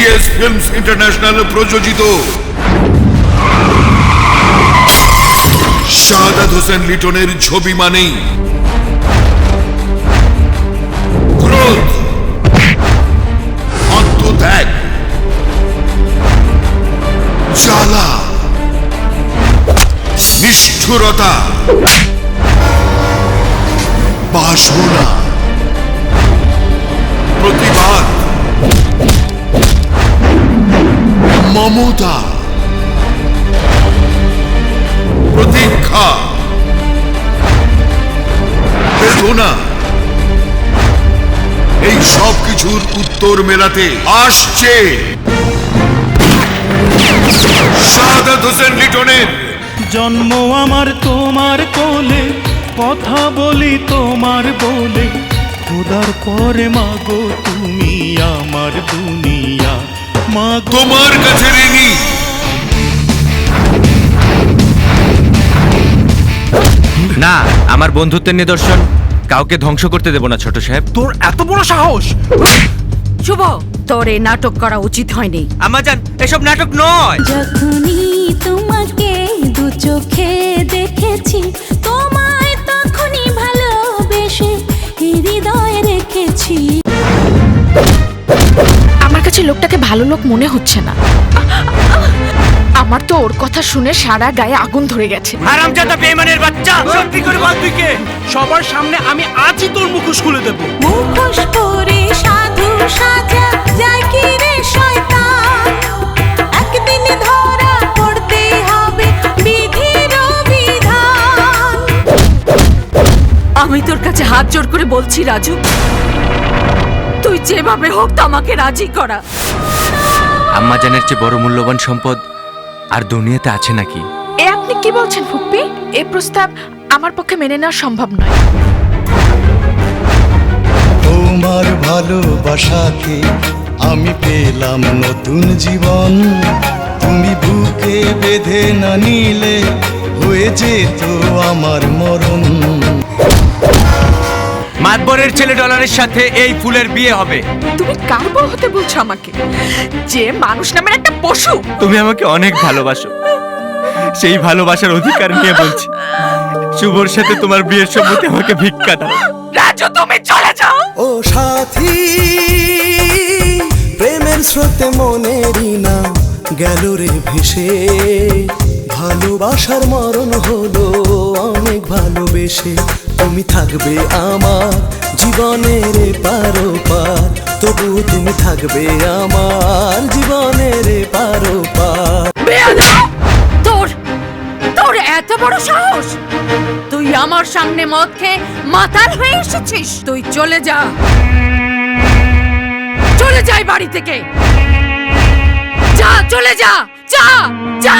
TS Films International প্রযোজিত শাহাদাত হোসেন লিটনের ছবি মানেই ক্রোধ, আত্মত্যাগ, জ্বালা, নিষ্ঠুরতা, বাসনা, প্রতিবাদ, মমতা, প্রতীক্ষা, বেদনা, এই সব কিছুর উত্তর মেলাতে আসছে শাহাদাত হোসেন লিটনের জন্ম আমার তোমার কোলে, কথা বলি তোমার বলে, খোদার পরে মাগো তুমি আমার দুনিয়া, মাগো তোমার কাছে ঋণী। না, আমার বন্ধুত্বের নিদর্শন কাউকে ধ্বংস করতে দেব না ছোট সাহেব। তোর এত বড় সাহস! শুভ, তোর এই নাটক করা উচিত হয়নি। আমাজান, এসব নাটক নয়। যখনই তোমাকে দু চোখে দেখেছি, তোমায় তখনই ভালোবেসে হৃদয়ে রেখেছি। আমার কাছে লোকটাকে ভালো লোক মনে হচ্ছে না। আমার তো ওর কথা শুনে সারা গায়ে আগুন ধরে গেছে। হারামজাদা বেঈমানের বাচ্চা, সত্যি করে বল তুই কে? সবার সামনে আমি আজই তোর মুখোশ খুলে দেব। মুখোশ পরে সাধু সাজা যায় কি রে শয়তান, একদিন ধরা পড়তে হবে বিধির বিধান। আমি তোর কাছে হাত জোড় করে বলছি রাজু, তুই যেভাবে হোক আমাকে রাজি করা। আম্মাজানের চেয়ে বড় মূল্যবান সম্পদ আর দুনিয়াতে আছে নাকি? এ আপনি কি বলছেন ফুপ্পি? এই প্রস্তাব আমার পক্ষে মেনে নেওয়া সম্ভব নয়। তোমার ভালোবাসাতে আমি পেলাম নতুন জীবন, তুমি বুকে বেঁধে না নিলে হয়ে যেত আমার মরণ। মাতবরের ছেলে ডলারের সাথে এই ফুলের বিয়ে হবে। তুমি কার বউ হতে বলছো আমাকে, যে মানুষ নামের একটা পশু? তুমি আমাকে অনেক ভালোবাসো, সেই ভালোবাসার অধিকার নিয়ে বলছি, শুভর সাথে তোমার বিয়ের সম্মতি আমাকে ভিক্ষা দাও। রাজু, তুমি চলে যাও। ও সাথী, প্রেমের স্রোতে মনেরই না গেল রে ভেসে, ভালোবাসার মরণ হলো অনেক ভালোবেসে। তুমি থাকবে আমার জীবনের পারো পার, তবু তুমি থাকবে আমার জীবনের পারো পার। তোর তোর এত বড় সাহস! তুই আমার সামনে মদ খেয়ে মাতাল হয়ে এসেছিস। তুই চলে যা, চলে যাই বাড়ি থেকে। যা, চলে যা, যা, যা।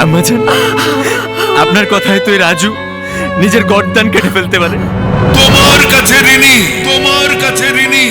আম্মাজান, আপনার কথায় তুই রাজু নিজের গর্দান কেটে ফেলতে পারে। তোমার কাছে ঋণী, তোমার কাছে ঋণী।